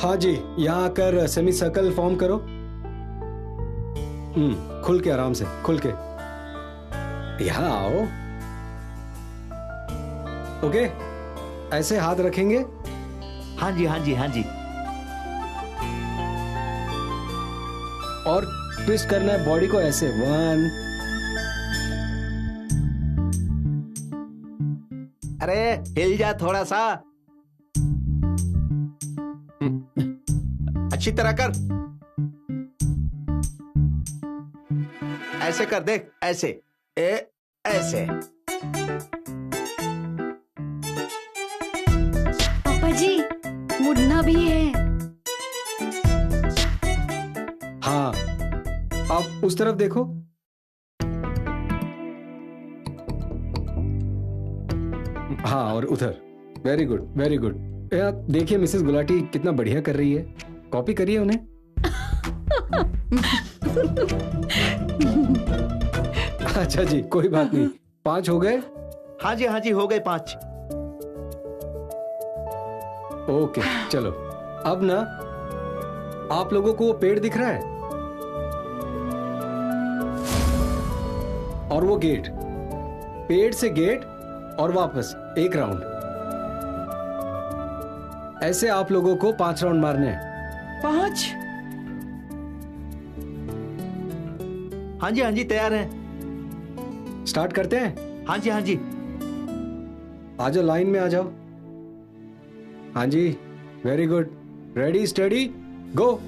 हाँ जी, यहाँ आकर सेमी सर्कल फॉर्म करो। खुल के, आराम से खुल के। यहाँ आओ। ओके, ऐसे हाथ रखेंगे। हाँ जी, हाँ जी, हाँ जी। और ट्विस्ट करना है बॉडी को ऐसे। 1। अरे हिल जा थोड़ा सा, अच्छी तरह कर। ऐसे कर, देख ऐसे, ऐसे। पापा जी, मुड़ना भी है। हाँ, आप उस तरफ देखो। हाँ, और उधर। Very good, very good. यार देखिए, मिसेस गुलाटी कितना बढ़िया कर रही है। कॉपी करिए उन्हें। अच्छा जी, कोई बात नहीं। 5 हो गए? हाँ जी, हाँ जी, हो गए 5। ओके, चलो। अब ना आप लोगों को वो पेड़ दिख रहा है और वो गेट, पेड़ से गेट और वापस 1 राउंड। ऐसे आप लोगों को 5 राउंड मारने हैं। 5? हाँ जी, हाँ जी, तैयार हैं। स्टार्ट करते हैं? हाँ जी, हाँ जी। आ जाओ, लाइन में आ जाओ। हाँ जी, वेरी गुड। रेडी, स्टडी, गो।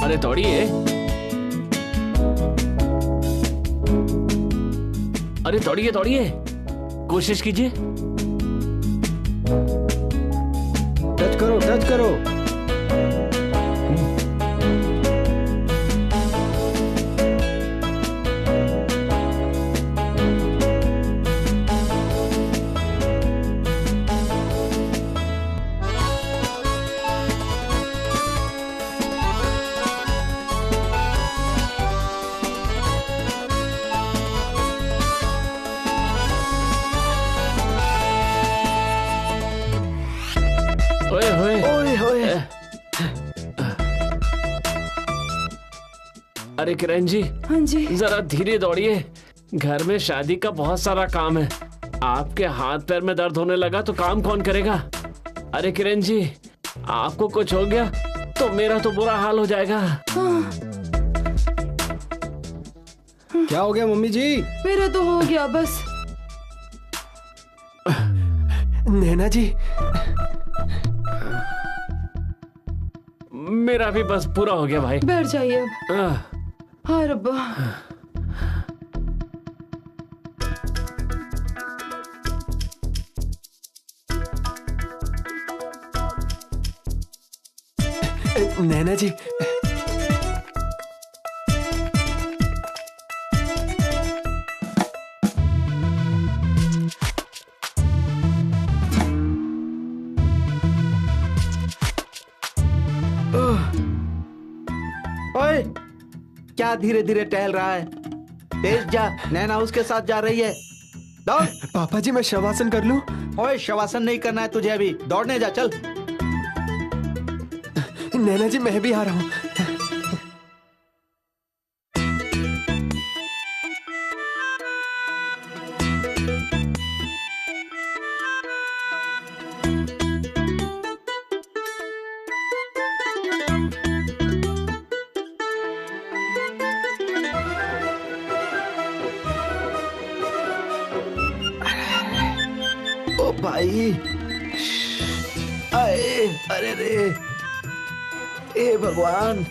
अरे दौड़िए, अरे दौड़िए दौड़िए, कोशिश कीजिए। टच करो, टच करो। अरे किरण जी, हाँ जी, जरा धीरे दौड़िए, घर में शादी का बहुत सारा काम है। आपके हाथ पैर में दर्द होने लगा तो काम कौन करेगा? अरे किरण जी, आपको कुछ हो गया तो मेरा तो बुरा हाल हो जाएगा। हाँ। क्या हो गया मम्मी जी? मेरा तो हो गया बस। नैना जी, मेरा भी बस पूरा हो गया भाई। बैठ जाइए अब। हाँ रब्बा। नैना जी, ओए, क्या धीरे धीरे टहल रहा है? तेज जा, नैना उसके साथ जा रही है। दौड़। पापा जी, मैं शवासन कर लूं? ओए, शवासन नहीं करना है तुझे अभी, दौड़ने जा, चल। नैना जी, मैं भी आ रहा हूं। ओ भाई, अरे अरे रे, ए भगवान।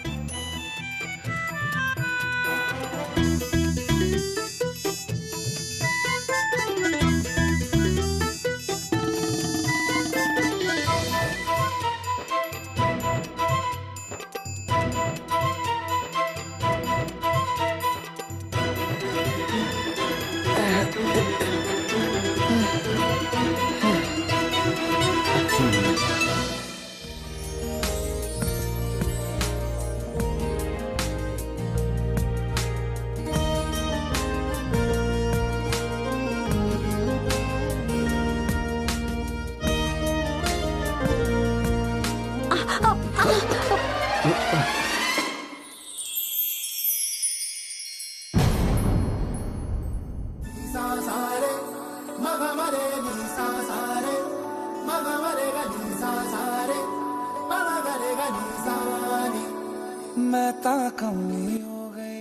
I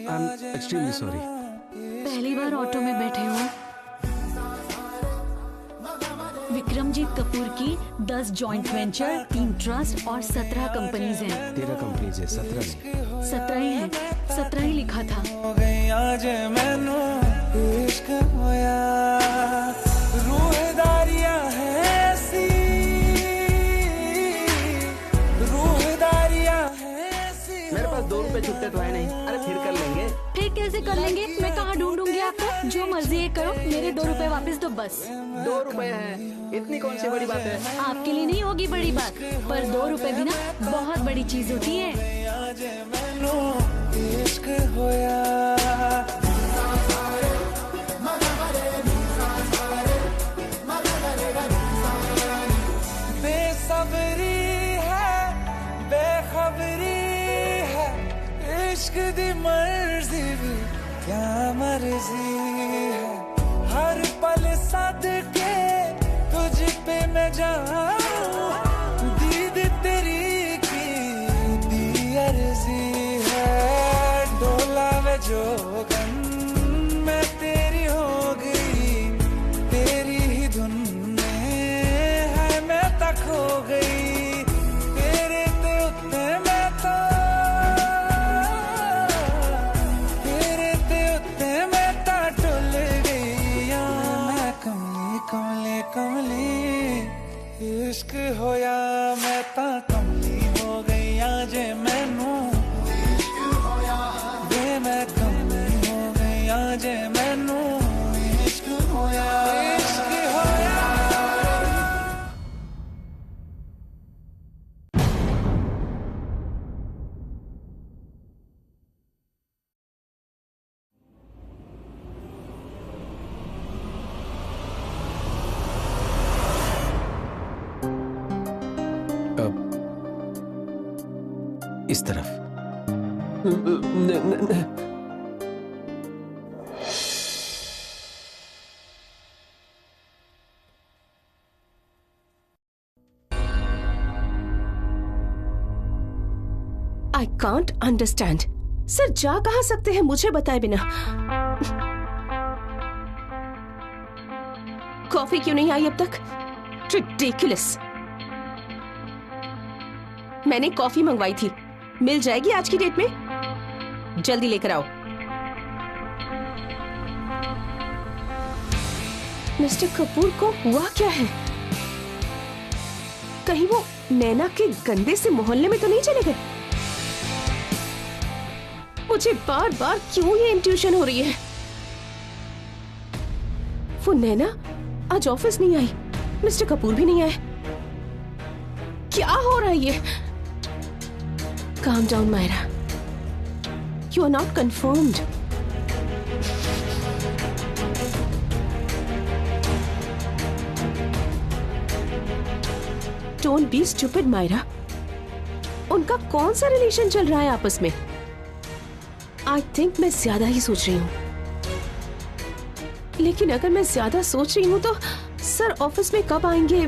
am extremely sorry. पहली बार ऑटो में बैठे हो। विक्रमजीत कपूर की 10 जॉइंट वेंचर, 3 ट्रस्ट और 17 कंपनीज हैं। 13 कंपनीज है, 17 नहीं। 17 ही है, 17 ही लिखा था। मेरे पास 2 रुपए छुट्टे तो है नहीं। अरे फिर कर लेंगे। फिर कैसे कर लेंगे? मैं कहाँ ढूंढूंगी आपको? जो मर्जी है करो, मेरे 2 रुपए वापस दो बस। 2 रुपए है, इतनी कौन सी बड़ी बात है? आपके लिए नहीं होगी बड़ी बात, पर 2 रुपए भी ना बहुत बड़ी चीज होती है। बेसब्री है, बेखबरी है, इश्क दी मर्जी भी क्या मर्जी है। हर पल सदके तुझ पे मैं जाऊं, दीद तेरी की दी अर्जी है। डोला में जोगन मैं तेरी हो गई, तेरी ही धुन में है मैं तक हो गई। तेरे ते उत्ते मैं तो, तेरे ते उत्ते मैं ता टुल गई। मैं कमली कमली कमली, इश्क होया मैं ता कमली हो गई। जे मैनू वे मैं कमली हो गई। जे मैनू इश्क होया, इश्क होया। इस तरफ। I can't understand. सर जा कहाँ सकते हैं मुझे बताए बिना? कॉफी क्यों नहीं आई अब तक? रिडिकुलस। मैंने कॉफी मंगवाई थी, मिल जाएगी आज की डेट में? जल्दी लेकर आओ। मिस्टर कपूर को हुआ क्या है? कहीं वो नैना के गंदे से मोहल्ले में तो नहीं चले गए? मुझे बार बार क्यों ये इंट्यूशन हो रही है? वो नैना आज ऑफिस नहीं आई, मिस्टर कपूर भी नहीं आए। क्या हो रहा है ये? Calm down, Myra. You are not confirmed. Don't be stupid, Myra. उनका कौन सा रिलेशन चल रहा है आपस में? I think मैं ज्यादा ही सोच रही हूँ। लेकिन अगर मैं ज्यादा सोच रही हूँ तो सर ऑफिस में कब आएंगे?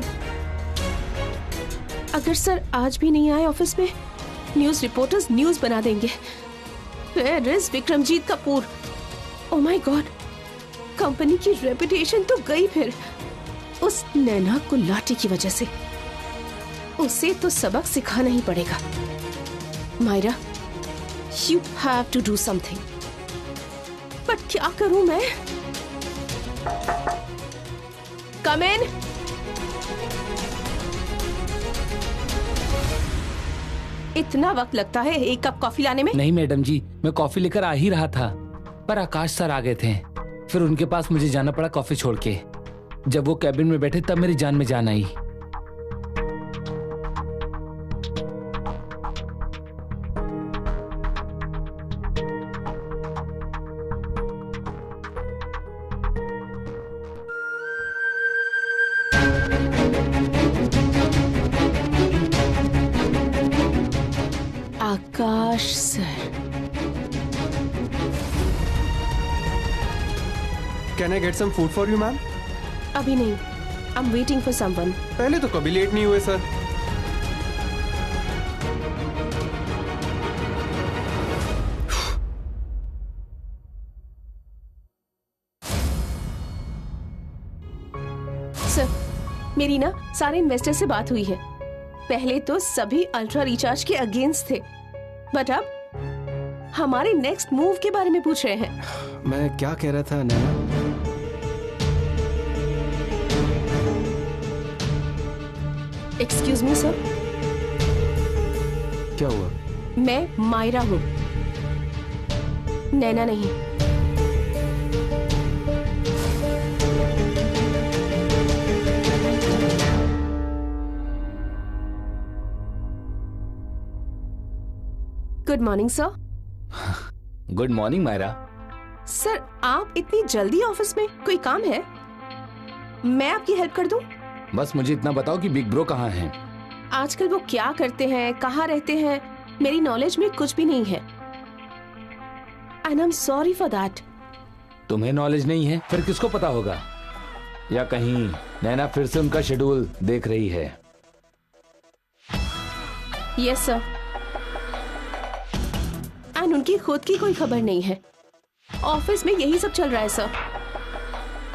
अगर सर आज भी नहीं आए ऑफिस में, न्यूज रिपोर्टर्स न्यूज बना देंगे। Where is Vikramjit Kapoor? Oh my God, company की रेपुटेशन तो गई फिर उस नैना को लाठी की वजह से। उसे तो सबक सिखाना ही पड़ेगा। Myra, you have to do something. But क्या करूं मैं? Come in. इतना वक्त लगता है एक कप कॉफी लाने में? नहीं मैडम जी, मैं कॉफी लेकर आ ही रहा था, पर आकाश सर आ गए थे। फिर उनके पास मुझे जाना पड़ा कॉफी छोड़ के। जब वो कैबिन में बैठे तब मेरी जान में जान आई। Akash sir. Can I get some food for you ma'am? अभी नहीं, I am waiting for someone. पहले तो कभी लेट नहीं हुए सर। मेरी ना सारे इन्वेस्टर से बात हुई है। पहले तो सभी अल्ट्रा रिचार्ज के अगेंस्ट थे, बट अब हमारे नेक्स्ट मूव के बारे में पूछ रहे हैं। मैं क्या कह रहा था नैना? Excuse me sir. क्या हुआ? मैं मायरा हूँ, नैना नहीं। Good morning sir. Good morning Myra. Sir आप इतनी जल्दी ऑफिस में, कोई काम है? मैं आपकी हेल्प कर दूं? बस मुझे इतना बताओ कि बिग ब्रो कहाँ हैं? आजकल वो क्या करते हैं, कहाँ रहते हैं, मेरी नॉलेज में कुछ भी नहीं है। And I am sorry for that. तुम्हें नॉलेज नहीं है, फिर किसको पता होगा? या कहीं नैना फिर से उनका शेड्यूल देख रही है? Yes sir. एंड उनकी खुद की कोई खबर नहीं है। ऑफिस में यही सब चल रहा है सर।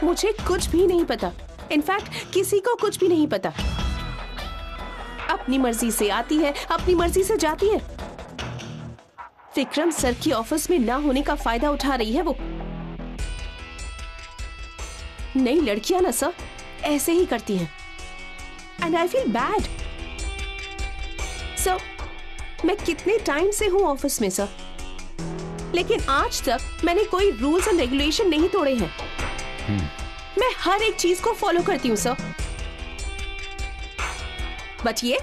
मुझे कुछ भी नहीं पता, इनफैक्ट किसी को कुछ भी नहीं पता। अपनी मर्जी से आती है, अपनी मर्जी से जाती है। विक्रम सर की ऑफिस में ना होने का फायदा उठा रही है वो। नई लड़कियां ना सर ऐसे ही करती हैं। And I feel bad sir. मैं कितने टाइम से हूं ऑफिस में सर, लेकिन आज तक मैंने कोई रूल्स एंड रेगुलेशन नहीं तोड़े हैं। मैं हर एक चीज को फॉलो करती हूँ सर। बट ये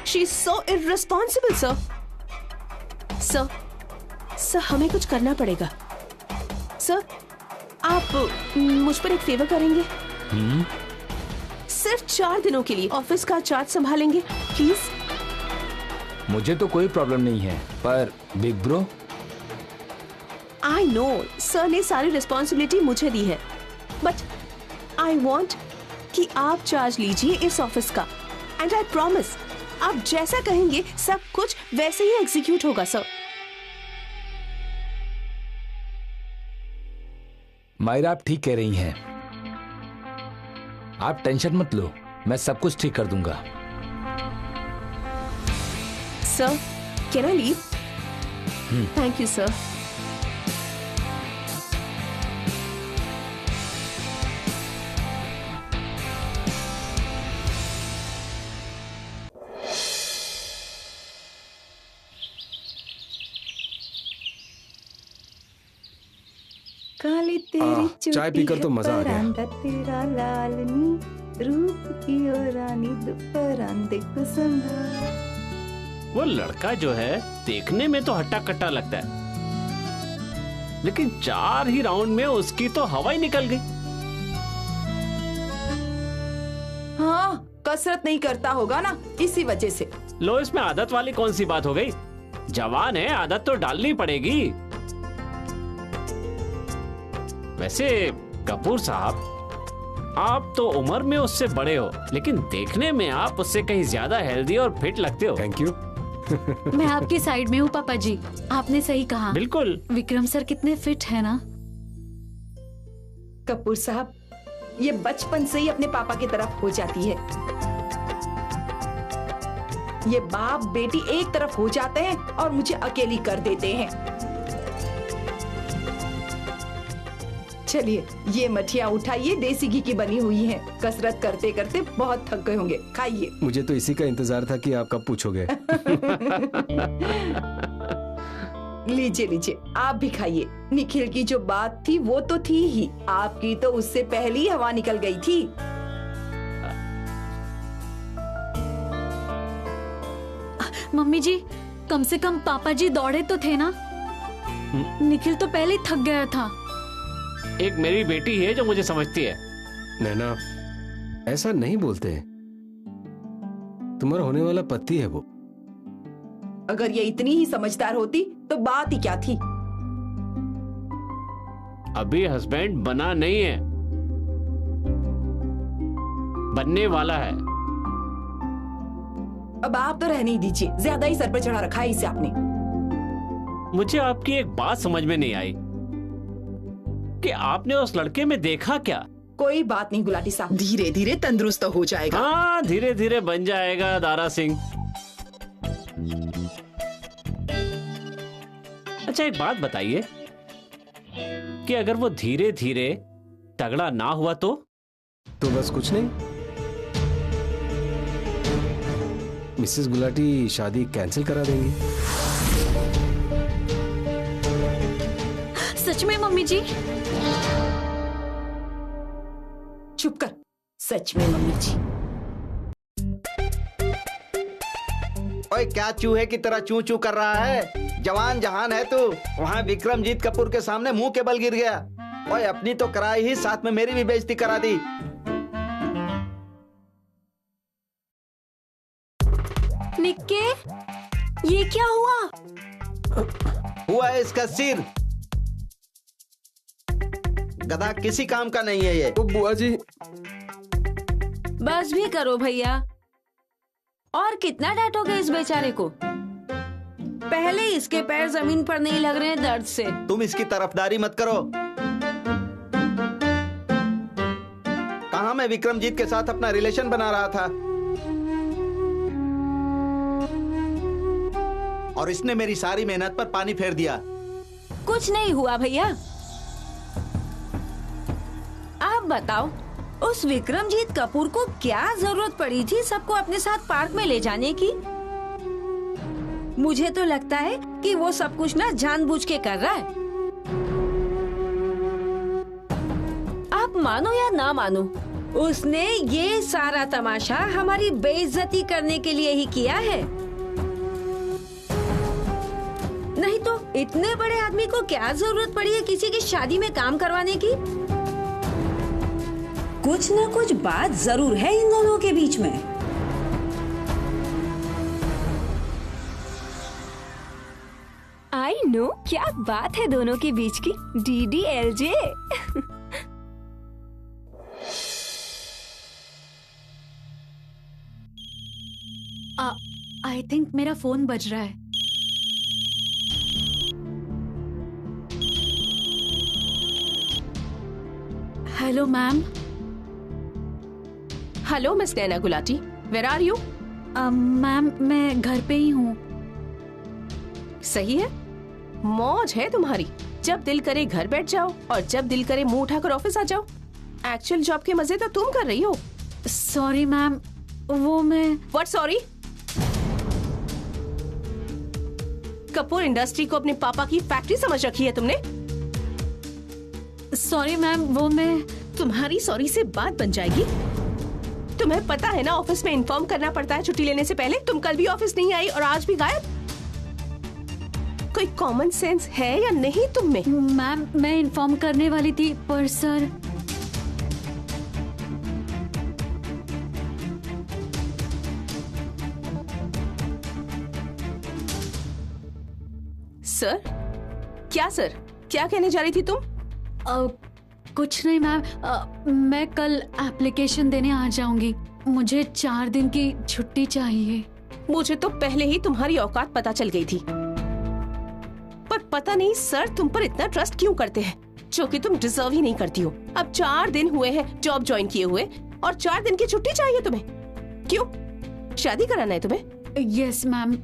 she is so irresponsible sir. Sir हमें कुछ करना पड़ेगा। सर आप मुझ पर एक फेवर करेंगे? सिर्फ 4 दिनों के लिए ऑफिस का चार्ज संभालेंगे प्लीज? मुझे तो कोई प्रॉब्लम नहीं है, पर big bro? I know sir ने सारी रिस्पॉन्सिबिलिटी मुझे दी है, बट आई वॉन्ट कि आप चार्ज लीजिए इस ऑफिस का। एंड आई प्रॉमिस आप जैसा कहेंगे सब कुछ वैसे ही एग्जीक्यूट होगा सर। मायरा आप ठीक कह रही हैं। आप टेंशन मत लो, मैं सब कुछ ठीक कर दूंगा। Sir can I leave? Thank you sir. काली तेरी चाय पीकर तो मजा आ गया। तेरा लालनी रूप की ओ रानी दुपरांते को संभाल। वो लड़का जो है देखने में तो हट्टा कट्टा लगता है, लेकिन 4 ही राउंड में उसकी तो हवा ही निकल गई। हाँ कसरत नहीं करता होगा ना, इसी वजह से। लो इसमें आदत वाली कौन सी बात हो गई? जवान है, आदत तो डालनी पड़ेगी। वैसे कपूर साहब, आप तो उम्र में उससे बड़े हो, लेकिन देखने में आप उससे कहीं ज्यादा हेल्दी और फिट लगते हो। Thank you. मैं आपके साइड में हूँ पापा जी, आपने सही कहा। बिल्कुल। विक्रम सर कितने फिट है ना। कपूर साहब, ये बचपन से ही अपने पापा की तरफ हो जाती है। ये बाप बेटी एक तरफ हो जाते हैं और मुझे अकेली कर देते हैं। चलिए ये मठिया उठाइए, देसी घी की बनी हुई है। कसरत करते करते बहुत थक गए होंगे, खाइए। मुझे तो इसी का इंतजार था कि आप कब पूछोगे। लीजिए लीजिए आप भी खाइए। निखिल की जो बात थी वो तो थी ही, आपकी तो उससे पहले ही हवा निकल गई थी। मम्मी जी, कम से कम पापा जी दौड़े तो थे ना। निखिल तो पहले ही थक गया था। एक मेरी बेटी है जो मुझे समझती है। नैना ऐसा नहीं बोलते। तुम्हारा होने वाला पति है वो। अगर ये इतनी ही समझदार होती तो बात ही क्या थी। अभी हस्बैंड बना नहीं है, बनने वाला है। अब आप तो रहने ही दीजिए, ज्यादा ही सर पर चढ़ा रखा है इसे आपने। मुझे आपकी एक बात समझ में नहीं आई कि आपने उस लड़के में देखा क्या? कोई बात नहीं गुलाटी साहब, धीरे धीरे तंदुरुस्त हो जाएगा। हाँ, धीरे धीरे बन जाएगा दारा सिंह। अच्छा एक बात बताइए कि अगर वो धीरे धीरे तगड़ा ना हुआ तो बस कुछ नहीं, मिसेस गुलाटी शादी कैंसिल करा देंगी। सच में मम्मी जी? चुप कर, सच में मम्मी जी। ओए क्या चूहे की तरह चू चू कर रहा है? जवान जहान है तू, वहाँ विक्रमजीत कपूर के सामने मुंह के बल गिर गया। ओए अपनी तो कराई ही, साथ में मेरी भी बेइज्जती करा दी। निक्के, ये क्या हुआ? हुआ है इसका सिर। गधा किसी काम का नहीं है ये। बुआ जी, बस भी करो भैया, और कितना डांटोगे इस बेचारे को? पहले इसके पैर जमीन पर नहीं लग रहे हैं दर्द से। तुम इसकी तरफदारी मत करो। कहाँ मैं विक्रमजीत के साथ अपना रिलेशन बना रहा था और इसने मेरी सारी मेहनत पर पानी फेर दिया। कुछ नहीं हुआ भैया। आप बताओ, उस विक्रमजीत कपूर को क्या जरूरत पड़ी थी सबको अपने साथ पार्क में ले जाने की? मुझे तो लगता है कि वो सब कुछ ना जानबूझ के कर रहा है। आप मानो या ना मानो, उसने ये सारा तमाशा हमारी बेइज्जती करने के लिए ही किया है। नहीं तो इतने बड़े आदमी को क्या जरूरत पड़ी है किसी की शादी में काम करवाने की? कुछ न कुछ बात जरूर है इन दोनों के बीच में। आई नो, क्या बात है दोनों के बीच की। DDLJ। आई थिंक मेरा फोन बज रहा है। Hello ma'am. Hello miss Naina Gulati, where are you? Ma'am मैं घर पे ही हूँ। सही है, मौज है तुम्हारी। जब दिल करे घर बैठ जाओ और जब दिल करे मुंह उठाकर ऑफिस आ जाओ। एक्चुअल जॉब के मजे तो तुम कर रही हो। सॉरी मैम, वो मैं। What sorry? कपूर इंडस्ट्री को अपने पापा की फैक्ट्री समझ रखी है तुमने। सॉरी मैम, वो मैं। तुम्हारी सॉरी से बात बन जाएगी। तुम्हें पता है ना ऑफिस में इन्फॉर्म करना पड़ता है छुट्टी लेने से पहले। तुम कल भी ऑफिस नहीं आई और आज भी गायब। कोई कॉमन सेंस है या नहीं तुम में? मैम मैं इन्फॉर्म करने वाली थी पर सर। सर? क्या सर? क्या कहने जा रही थी तुम? कुछ नहीं मैम, मैं कल एप्लीकेशन देने आ जाऊंगी। मुझे 4 दिन की छुट्टी चाहिए। मुझे तो पहले ही तुम्हारी औकात पता चल गई थी, पर पता नहीं सर तुम पर इतना ट्रस्ट क्यों करते हैं, जो कि तुम डिजर्व ही नहीं करती हो। अब 4 दिन हुए हैं जॉब ज्वाइन किए हुए और 4 दिन की छुट्टी चाहिए तुम्हें। क्यों? शादी कराना है तुम्हें? यस मैम,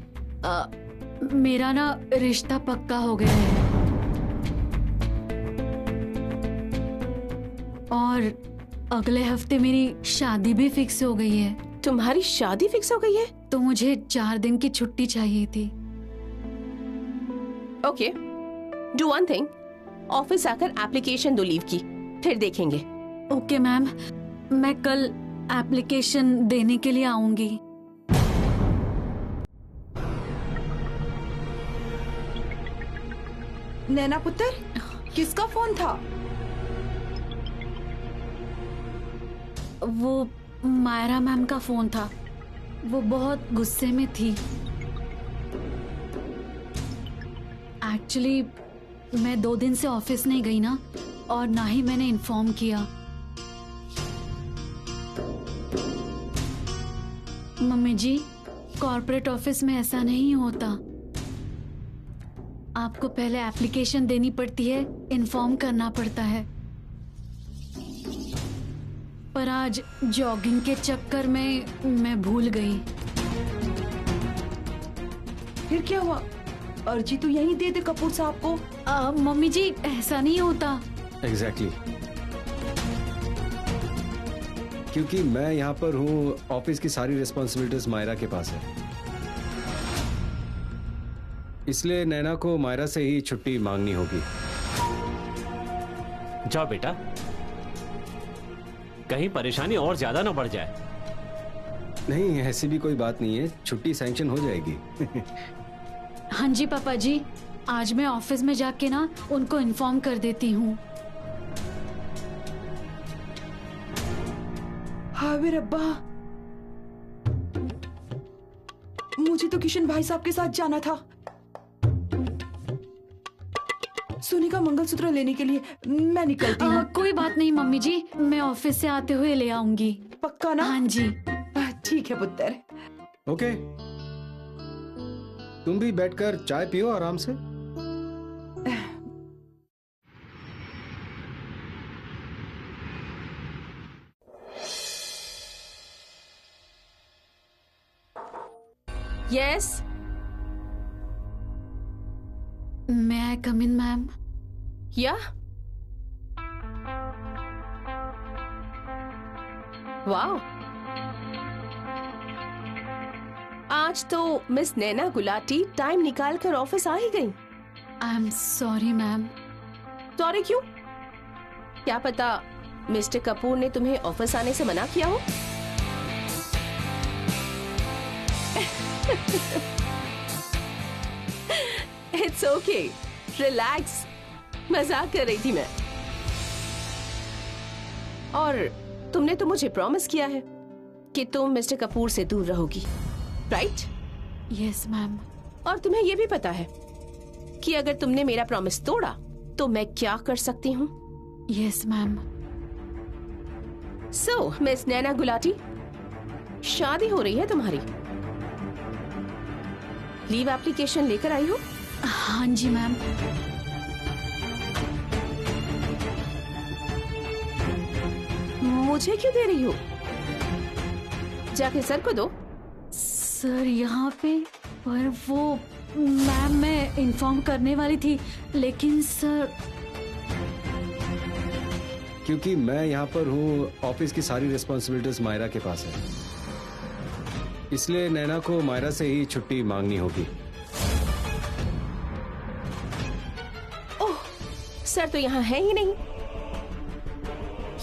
मेरा ना रिश्ता पक्का हो गया है और अगले हफ्ते मेरी शादी भी फिक्स हो गई है। तुम्हारी शादी फिक्स हो गई है? तो मुझे 4 दिन की छुट्टी चाहिए थी। Okay, do one thing, office आकर एप्लीकेशन दो लीव की, फिर देखेंगे। ओके मैम, मैं कल एप्लीकेशन देने के लिए आऊंगी। नैना पुत्र, किसका फोन था? वो मायरा मैम का फोन था। वो बहुत गुस्से में थी। एक्चुअली मैं 2 दिन से ऑफिस नहीं गई ना, और ना ही मैंने इन्फॉर्म किया। मम्मी जी, कॉर्पोरेट ऑफिस में ऐसा नहीं होता। आपको पहले एप्लीकेशन देनी पड़ती है, इन्फॉर्म करना पड़ता है। पर आज जॉगिंग के चक्कर में मैं भूल गई। फिर क्या हुआ? अर्जी तो यहीं दे दे कपूर साहब को। मम्मी जी ऐसा नहीं होता। एग्जैक्टली क्योंकि मैं यहाँ पर हूँ, ऑफिस की सारी रिस्पॉन्सिबिलिटीज मायरा के पास है, इसलिए नैना को मायरा से ही छुट्टी मांगनी होगी। जाओ बेटा, कहीं परेशानी और ज्यादा ना बढ़ जाए। नहीं, ऐसी भी कोई बात नहीं है, छुट्टी सैंक्शन हो जाएगी। हाँ जी पापा जी, आज मैं ऑफिस में जाके ना उनको इन्फॉर्म कर देती हूँ। हाँ वे रब्बा, मुझे तो किशन भाई साहब के साथ जाना था सोनी का मंगलसूत्र लेने के लिए। मैं निकलती हूँ। कोई बात नहीं मम्मी जी, मैं ऑफिस से आते हुए ले आऊंगी। पक्का ना? हाँ जी। ठीक है पुत्र। ओके, तुम भी बैठकर चाय पियो आराम से। Yes, May I come in, ma'am? या वाह, आज तो मिस नैना गुलाटी टाइम निकाल कर ऑफिस आ ही गई। I'm sorry, ma'am. सॉरी क्यों? क्या पता मिस्टर कपूर ने तुम्हें ऑफिस आने से मना किया हो? इट्स ओके, रिलैक्स, मजाक कर रही थी मैं। और तुमने तो मुझे प्रॉमिस किया है कि तुम मिस्टर कपूर से दूर रहोगी, राइट? Yes ma'am. और तुम्हें यह भी पता है कि अगर तुमने मेरा प्रॉमिस तोड़ा तो मैं क्या कर सकती हूँ? Yes ma'am. So miss Naina Gulati, शादी हो रही है तुम्हारी। लीव एप्लीकेशन लेकर आई हो? हाँ जी मैम। मुझे क्यों दे रही हो? जाके सर को दो। सर यहाँ पे? पर वो मैम मैं इन्फॉर्म करने वाली थी, लेकिन सर क्योंकि मैं यहाँ पर हूँ, ऑफिस की सारी रिस्पॉन्सिबिलिटीज मायरा के पास है, इसलिए नैना को मायरा से ही छुट्टी मांगनी होगी। ओह, सर तो यहाँ है ही नहीं।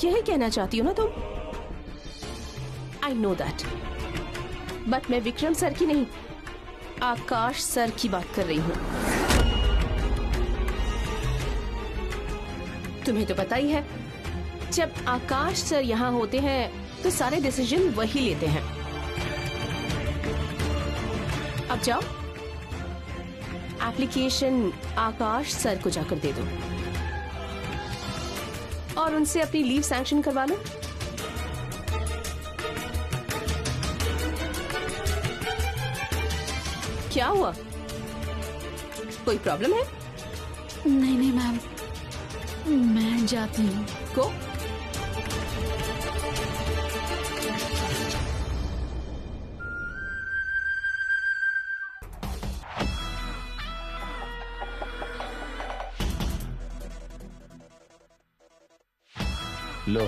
यही कहना चाहती हो ना तुम? आई नो दैट, बट मैं विक्रम सर की नहीं, आकाश सर की बात कर रही हूँ। तुम्हें तो पता ही है, जब आकाश सर यहाँ होते हैं तो सारे डिसीजन वही लेते हैं। अब जाओ, एप्लीकेशन आकाश सर को जाकर दे दो और उनसे अपनी लीव सैंक्शन करवा लो। क्या हुआ? कोई प्रॉब्लम है? नहीं नहीं मैम, मैं जाती हूँ। गो। लो,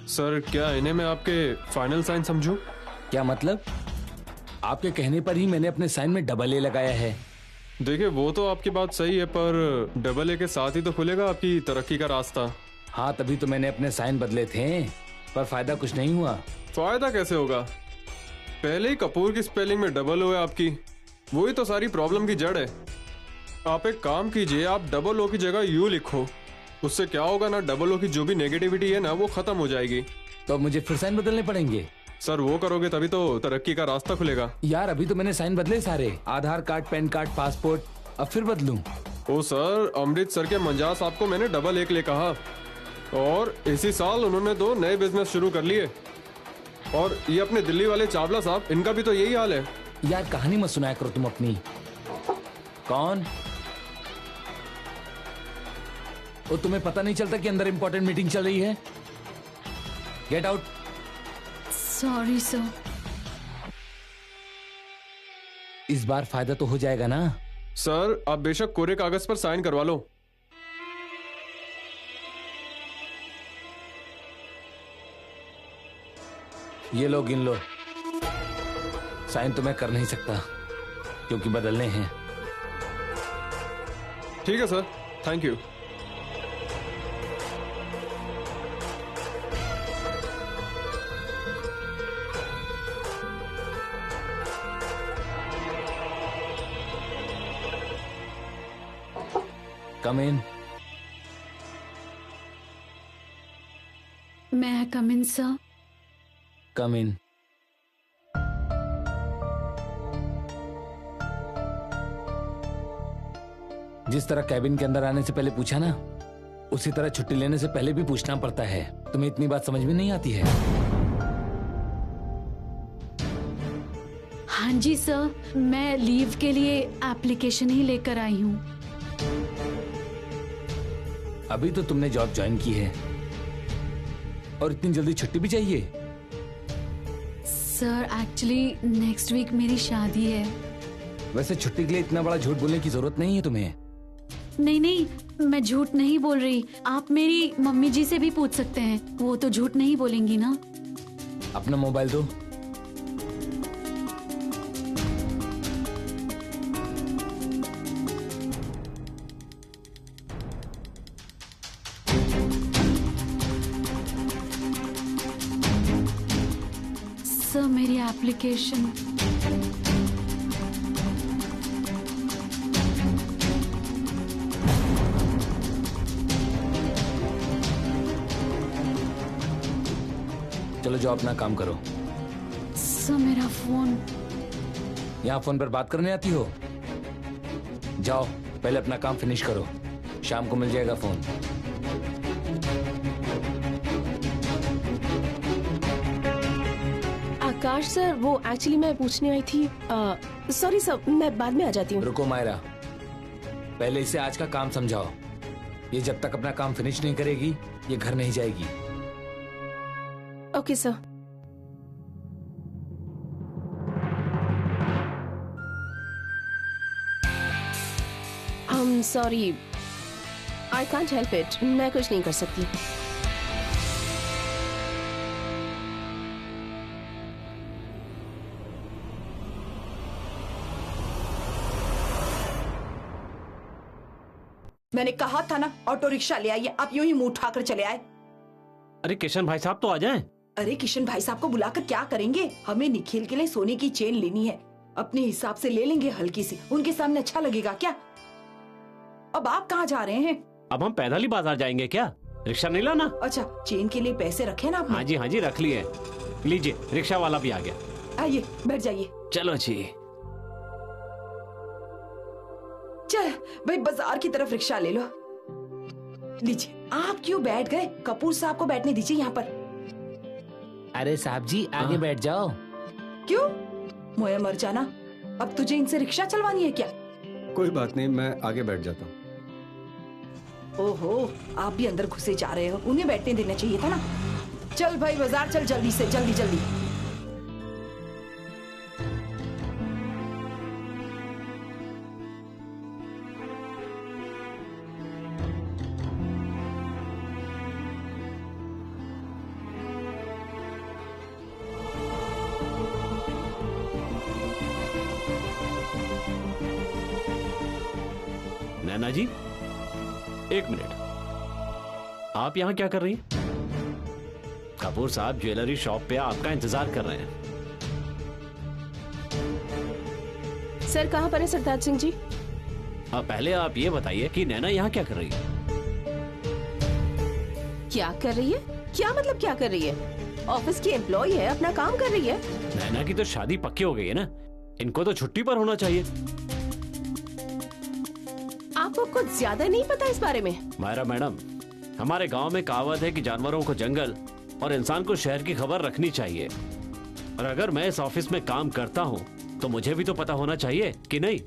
सर क्या इन्हें मैं आपके फाइनल साइन समझूं? क्या मतलब? आपके कहने पर ही मैंने अपने साइन में डबल ए लगाया है। देखिए वो तो आपकी बात सही है, पर डबल ए के साथ ही तो खुलेगा आपकी तरक्की का रास्ता। हाँ, तभी तो मैंने अपने साइन बदले थे, पर फायदा कुछ नहीं हुआ। फायदा कैसे होगा? पहले ही कपूर की स्पेलिंग में डबल ओ है आपकी, वही तो सारी प्रॉब्लम की जड़ है। आप एक काम कीजिए, आप डबल ओ की जगह यू लिखो, उससे क्या होगा ना, डबल ओ की जो भी नेगेटिविटी है ना वो खत्म हो जाएगी। तो मुझे फिर साइन बदलने पड़ेंगे? सर वो करोगे तभी तो तरक्की का रास्ता खुलेगा। यार अभी तो मैंने साइन बदले सारे, आधार कार्ड, पैन कार्ड, पासपोर्ट, अब फिर बदलूं? ओ सर, अमृतसर के मंजास साहब को मैंने डबल एक ले कहा, और इसी साल उन्होंने 2 नए बिजनेस शुरू कर लिए। और ये अपने दिल्ली वाले चावला साहब, इनका भी तो यही हाल है। यार कहानी मत सुनाया करो तुम अपनी। कौन? वो तुम्हें पता नहीं चलता कि अंदर इंपॉर्टेंट मीटिंग चल रही है? Get out. Sorry sir. इस बार फायदा तो हो जाएगा ना? सर आप बेशक कोरे कागज पर साइन करवा लो। ये लो गिन लो। साइन तो मैं कर नहीं सकता क्योंकि बदलने हैं। ठीक है सर, थैंक यू। कम इन। मैं कम इन सर? कम इन। जिस तरह कैबिन के अंदर आने से पहले पूछा ना, उसी तरह छुट्टी लेने से पहले भी पूछना पड़ता है। तुम्हें इतनी बात समझ में नहीं आती है? हाँ जी सर, मैं लीव के लिए एप्लीकेशन ही लेकर आई हूँ। अभी तो तुमने जॉब ज्वाइन की है और इतनी जल्दी छुट्टी भी चाहिए? सर एक्चुअली नेक्स्ट वीक मेरी शादी है। वैसे छुट्टी के लिए इतना बड़ा झूठ बोलने की जरूरत नहीं है तुम्हें। नहीं नहीं, मैं झूठ नहीं बोल रही। आप मेरी मम्मी जी से भी पूछ सकते हैं, वो तो झूठ नहीं बोलेंगी ना। अपना मोबाइल दो। सर मेरी एप्लीकेशन। चलो जाओ अपना काम करो। सर मेरा फोन। यहाँ फोन पर बात करने आती हो? जाओ पहले अपना काम फिनिश करो, शाम को मिल जाएगा फोन। आकाश सर, वो एक्चुअली मैं पूछने आई थी। सॉरी सर, मैं बाद में आ जाती हूँ। रुको मायरा, पहले इसे आज का काम समझाओ। ये जब तक अपना काम फिनिश नहीं करेगी ये घर नहीं जाएगी। Okay sir. Sorry, I can't help it. मैं कुछ नहीं कर सकती। मैंने कहा था ना ऑटो रिक्शा ले आइए, आप यूं ही मुंह उठाकर चले आए। अरे किशन भाई साहब तो आ जाएं। अरे किशन भाई साहब को बुलाकर क्या करेंगे? हमें निखिल के लिए सोने की चेन लेनी है, अपने हिसाब से ले लेंगे हल्की सी। उनके सामने अच्छा लगेगा क्या? अब आप कहाँ जा रहे हैं? अब हम पैदल ही बाजार जाएंगे क्या? रिक्शा नहीं लाना? अच्छा, चेन के लिए पैसे रखे ना आपने? हाँ जी रख लिए। लीजिए, रिक्शा वाला भी आ गया। आइए बैठ जाइए। चलो जी। चल भाई, बाजार की तरफ रिक्शा ले लो। लीजिए। आप क्यों बैठ गए? कपूर साहब को बैठने दीजिए यहाँ पर। अरे साहब जी आगे बैठ जाओ। क्यों? मोया मर जाना, अब तुझे इनसे रिक्शा चलवानी है क्या? कोई बात नहीं, मैं आगे बैठ जाता हूँ। ओहो, आप भी अंदर घुसे जा रहे हो। उन्हें बैठने देना चाहिए था ना। चल भाई बाजार चल, जल्दी से, जल्दी जल्दी। नैना जी, एक मिनट। आप यहाँ क्या कर रही हैं? कपूर साहब ज्वेलरी शॉप पे आपका इंतजार कर रहे हैं। सर कहाँ पर है सरताज सिंह जी? पहले आप ये बताइए कि नैना यहाँ क्या कर रही है? क्या कर रही है? क्या मतलब क्या कर रही है? ऑफिस की एम्प्लॉय है, अपना काम कर रही है। नैना की तो शादी पक्की हो गई है ना, इनको तो छुट्टी पर होना चाहिए। आपको कुछ ज्यादा नहीं पता इस बारे में? मायरा मैडम, हमारे गांव में कहावत है कि जानवरों को जंगल और इंसान को शहर की खबर रखनी चाहिए। और अगर मैं इस ऑफिस में काम करता हूँ तो मुझे भी तो पता होना चाहिए कि नहीं?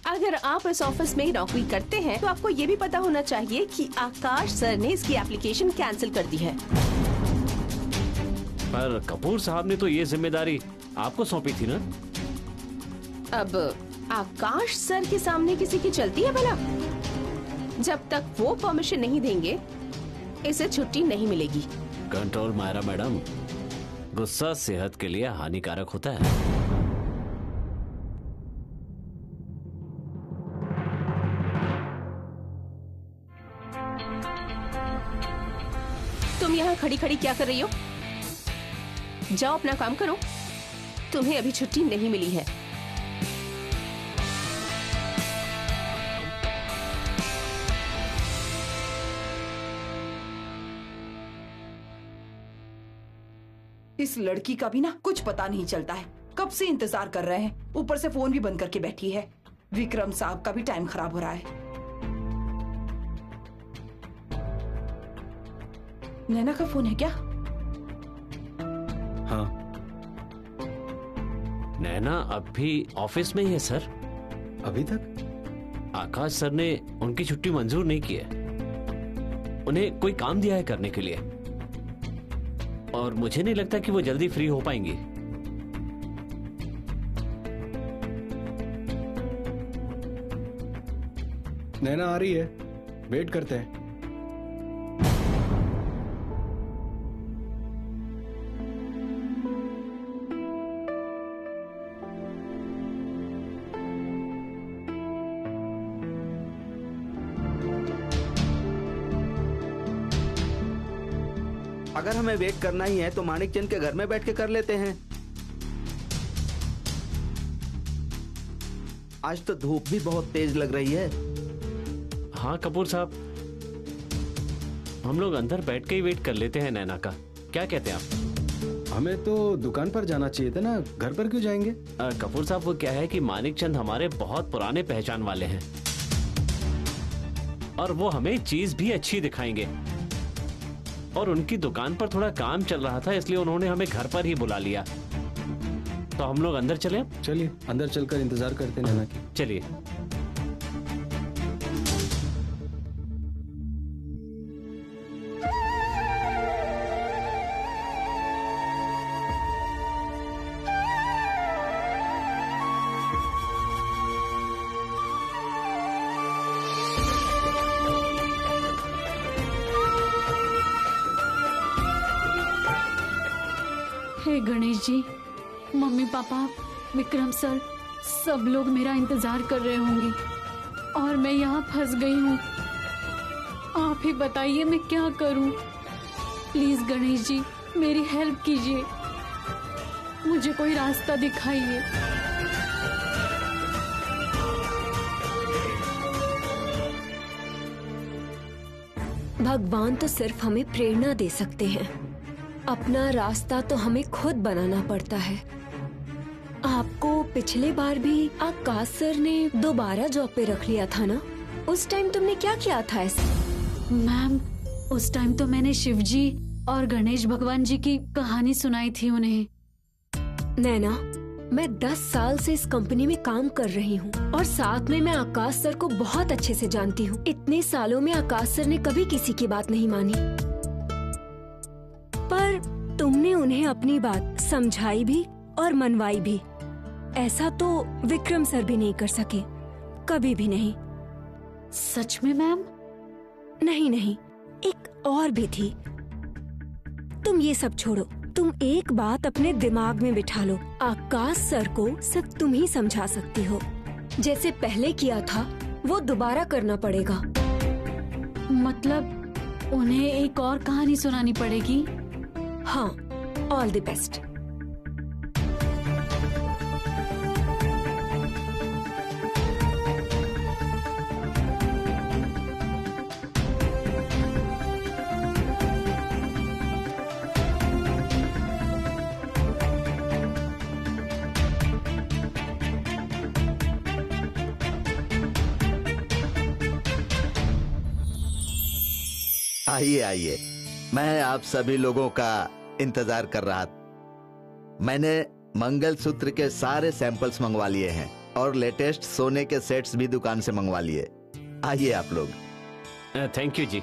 अगर आप इस ऑफिस में नौकरी करते हैं तो आपको ये भी पता होना चाहिए कि आकाश सर ने इसकी एप्लीकेशन कैंसिल कर दी है। पर कपूर साहब ने तो ये जिम्मेदारी आपको सौंपी थी ना? अब आकाश सर के सामने किसी की चलती है भला? जब तक वो परमिशन नहीं देंगे इसे छुट्टी नहीं मिलेगी। कंट्रोल मायरा मैडम, गुस्सा सेहत के लिए हानिकारक होता है। तुम यहाँ खड़ी खड़ी क्या कर रही हो? जाओ अपना काम करो, तुम्हें अभी छुट्टी नहीं मिली है। इस लड़की का भी ना कुछ पता नहीं चलता है, कब से इंतजार कर रहे हैं, ऊपर से फोन भी बंद करके बैठी है। विक्रम साहब का भी टाइम खराब हो रहा है। नैना का फोन है क्या? हाँ। नैना अब भी ऑफिस में ही है सर। अभी तक? आकाश सर ने उनकी छुट्टी मंजूर नहीं की है। उन्हें कोई काम दिया है करने के लिए, और मुझे नहीं लगता कि वो जल्दी फ्री हो पाएंगी। नैना आ रही है, वेट करते हैं। अगर हमें वेट करना ही है तो मानिक चंद के घर में बैठ के कर लेते हैं। आज तो धूप भी बहुत तेज लग रही है। हाँ कपूर साहब, हम लोग अंदर बैठ के ही वेट कर लेते हैं नैना का। क्या कहते हैं आप? हमें तो दुकान पर जाना चाहिए था ना, घर पर क्यों जाएंगे? कपूर साहब, वो क्या है कि मानिक चंद हमारे बहुत पुराने पहचान वाले हैं, और वो हमें चीज भी अच्छी दिखाएंगे। और उनकी दुकान पर थोड़ा काम चल रहा था, इसलिए उन्होंने हमें घर पर ही बुला लिया। तो हम लोग अंदर चले? चलिए अंदर चलकर इंतजार करते हैं नैना की। चलिए। हे Ganesh ji, mummy papa, Vikram sir, सब लोग मेरा इंतजार कर रहे होंगे और मैं यहाँ फंस गई हूँ। आप ही बताइए मैं क्या करूँ? प्लीज गणेश जी मेरी हेल्प कीजिए, मुझे कोई रास्ता दिखाइए। भगवान तो सिर्फ हमें प्रेरणा दे सकते हैं, अपना रास्ता तो हमें खुद बनाना पड़ता है। आपको पिछले बार भी आकाश सर ने दोबारा जॉब पे रख लिया था ना? उस टाइम तुमने क्या किया था ऐसे? मैम, उस टाइम तो मैंने शिवजी और गणेश भगवान जी की कहानी सुनाई थी उन्हें। नैना, मैं 10 साल से इस कंपनी में काम कर रही हूँ और साथ में मैं आकाश सर को बहुत अच्छे से जानती हूँ। इतने सालों में आकाश सर ने कभी किसी की बात नहीं मानी, पर तुमने उन्हें अपनी बात समझाई भी और मनवाई भी। ऐसा तो विक्रम सर भी नहीं कर सके, कभी भी नहीं। सच में मैम? नहीं नहीं, एक और भी थी। तुम ये सब छोड़ो, तुम एक बात अपने दिमाग में बिठा लो, आकाश सर को सिर्फ तुम ही समझा सकती हो। जैसे पहले किया था वो दोबारा करना पड़ेगा। मतलब उन्हें एक और कहानी सुनानी पड़ेगी? हाँ, ऑल द बेस्ट। आइए आइए, मैं आप सभी लोगों का इंतजार कर रहा था। मैंने मंगलसूत्र के सारे सैंपल्स मंगवा लिए हैं और लेटेस्ट सोने के सेट्स भी दुकान से मंगवा लिए। आइए आप लोग। थैंक यू जी।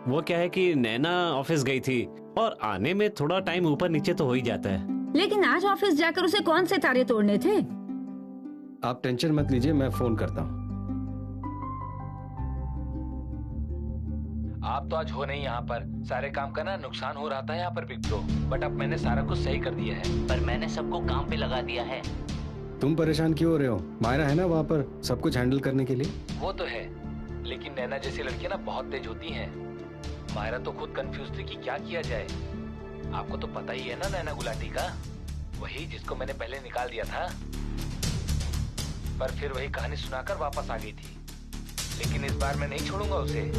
वो क्या है कि नैना ऑफिस गई थी और आने में थोड़ा टाइम ऊपर नीचे तो हो ही जाता है। लेकिन आज ऑफिस जाकर उसे कौन से तारे तोड़ने थे? आप टेंशन मत लीजिए, मैं फोन करता हूँ। आप तो आज हो नहीं यहाँ पर। सारे काम का ना नुकसान हो रहा था यहाँ पर बिग ब्रो, बट अब मैंने सारा कुछ सही कर दिया है। पर मैंने सबको काम पे लगा दिया है। तुम परेशान क्यों हो रहे हो? मायरा है ना वहाँ पर सब कुछ हैंडल करने के लिए। वो तो है, लेकिन नैना जैसी लड़कियां ना बहुत तेज होती हैं। मायरा तो खुद कंफ्यूज थी कि क्या किया जाए। आपको तो पता ही है ना नैना गुलाटी का, वही जिसको मैंने पहले निकाल दिया था। पर फिर वही कहानी सुनाकर वापस आ गई थी। लेकिन इस बार मैं नहीं छोड़ूंगा उसे।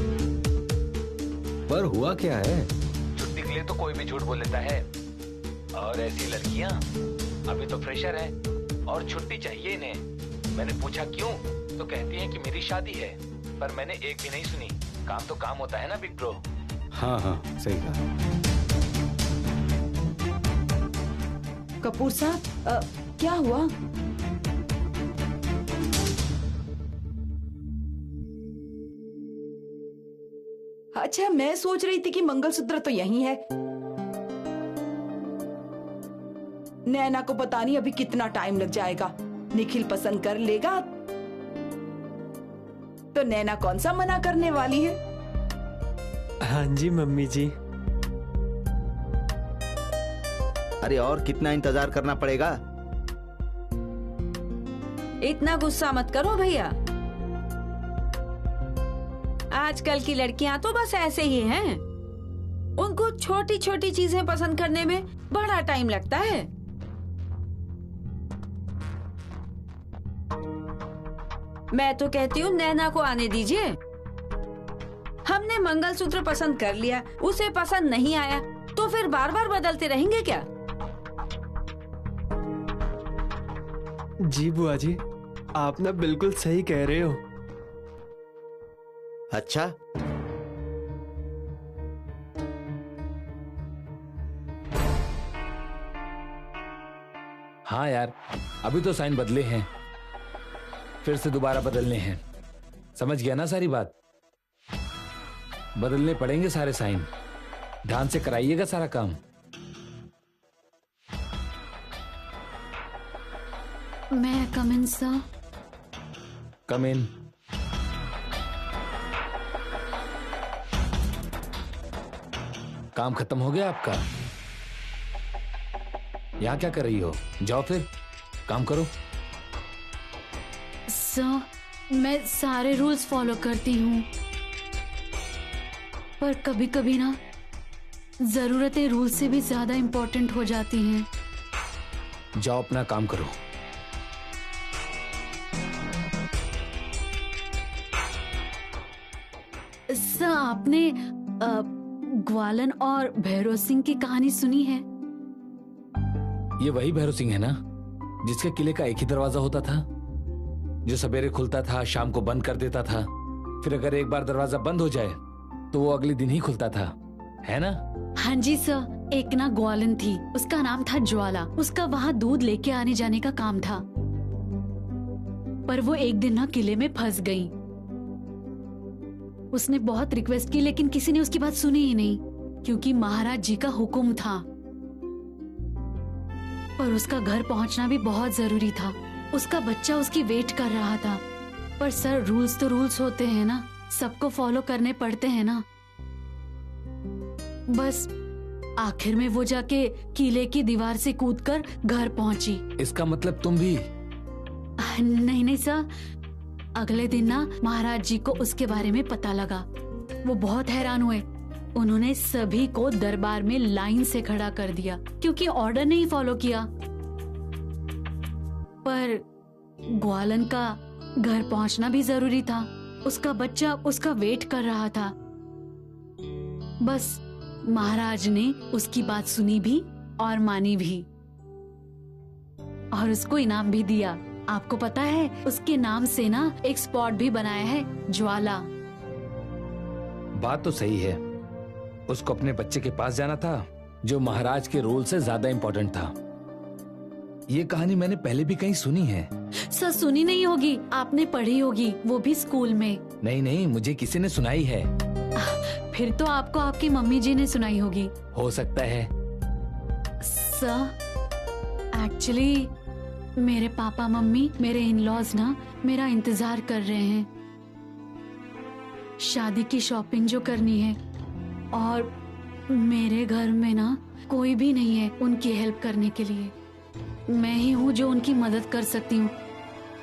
पर हुआ क्या है? छुट्टी के लिए तो कोई भी झूठ बोल लेता है, और ऐसी लड़कियां अभी तो फ्रेशर है और छुट्टी चाहिए इन्हें। मैंने पूछा क्यों, तो कहती हैं कि मेरी शादी है। पर मैंने एक भी नहीं सुनी। काम तो काम होता है ना बिग ब्रो। हाँ हाँ सही कहा। कपूर साहब, क्या हुआ? अच्छा, मैं सोच रही थी कि मंगलसूत्र तो यही है। नैना को पता नहीं अभी कितना टाइम लग जाएगा। निखिल पसंद कर लेगा तो नैना कौन सा मना करने वाली है। हाँ जी मम्मी जी। अरे और कितना इंतजार करना पड़ेगा? इतना गुस्सा मत करो भैया। आजकल की लड़कियां तो बस ऐसे ही हैं। उनको छोटी छोटी चीजें पसंद करने में बड़ा टाइम लगता है। मैं तो कहती हूँ नैना को आने दीजिए। हमने मंगलसूत्र पसंद कर लिया, उसे पसंद नहीं आया तो फिर बार बार बदलते रहेंगे क्या? जी बुआ जी, आप ना बिल्कुल सही कह रहे हो। अच्छा, हाँ यार, अभी तो साइन बदले हैं, फिर से दोबारा बदलने हैं। समझ गया ना सारी बात? बदलने पड़ेंगे सारे साइन। ध्यान से कराइएगा सारा काम। मैं कम इन सर? कम इन। काम खत्म हो गया आपका? यहाँ क्या कर रही हो? जाओ फिर काम करो। सर, मैं सारे रूल्स फॉलो करती हूँ, पर कभी कभी ना जरूरतें रूल से भी ज्यादा इम्पोर्टेंट हो जाती हैं। जाओ अपना काम करो। सर, आपने ग्वालन और भैरव सिंह की कहानी सुनी है? ये वही भैरव सिंह है ना, जिसके किले का एक ही दरवाजा होता था, जो सवेरे खुलता था, शाम को बंद कर देता था। फिर अगर एक बार दरवाजा बंद हो जाए तो वो अगले दिन ही खुलता था, है ना? हाँ जी सर। एक ना ग्वालन थी, उसका नाम था ज्वाला। उसका वहाँ दूध लेके आने जाने का काम था, पर वो एक दिन ना किले में फंस गई। उसने बहुत रिक्वेस्ट की, लेकिन किसी ने उसकी बात सुनी ही नहीं, क्योंकि महाराज जी का हुक्म था। पर उसका घर पहुंचना भी बहुत जरूरी था। उसका बच्चा उसकी वेट कर रहा था। पर सर, रूल्स तो रूल्स होते हैं ना, सबको फॉलो करने पड़ते हैं ना। बस आखिर में वो जाके किले की दीवार से कूदकर घर पहुंची। इसका मतलब तुम भी? नहीं नहीं सर, अगले दिन ना महाराज जी को उसके बारे में पता लगा। वो बहुत हैरान हुए। उन्होंने सभी को दरबार में लाइन से खड़ा कर दिया, क्योंकि ऑर्डर नहीं फॉलो किया। पर ग्वालन का घर पहुंचना भी जरूरी था। उसका बच्चा उसका वेट कर रहा था। बस महाराज ने उसकी बात सुनी भी और मानी भी, और उसको इनाम भी दिया। आपको पता है, उसके नाम से ना एक स्पॉट भी बनाया है, ज्वाला। बात तो सही है। उसको अपने बच्चे के पास जाना था, जो महाराज के रोल से ज्यादा इम्पोर्टेंट था। ये कहानी मैंने पहले भी कहीं सुनी है। सर सुनी नहीं होगी, आपने पढ़ी होगी, वो भी स्कूल में। नहीं नहीं, मुझे किसी ने सुनाई है। फिर तो आपको आपकी मम्मी जी ने सुनाई होगी। हो सकता है। सर एक्चुअली मेरे पापा मम्मी, मेरे इन लॉज ना मेरा इंतजार कर रहे हैं। शादी की शॉपिंग जो करनी है, और मेरे घर में ना कोई भी नहीं है उनकी हेल्प करने के लिए। मैं ही हूँ जो उनकी मदद कर सकती हूँ,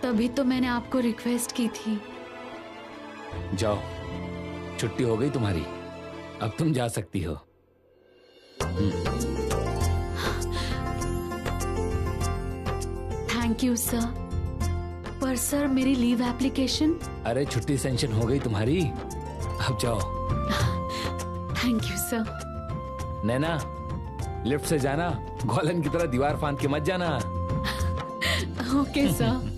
तभी तो मैंने आपको रिक्वेस्ट की थी। जाओ, छुट्टी हो गई तुम्हारी, अब तुम जा सकती हो। Thank you sir. पर सर मेरी लीव एप्लीकेशन? अरे छुट्टी सैंक्शन हो गई तुम्हारी, अब जाओ। Thank you sir. Naina, lift से जाना, गोलन की तरह दीवार फांद के मत जाना। Okay sir.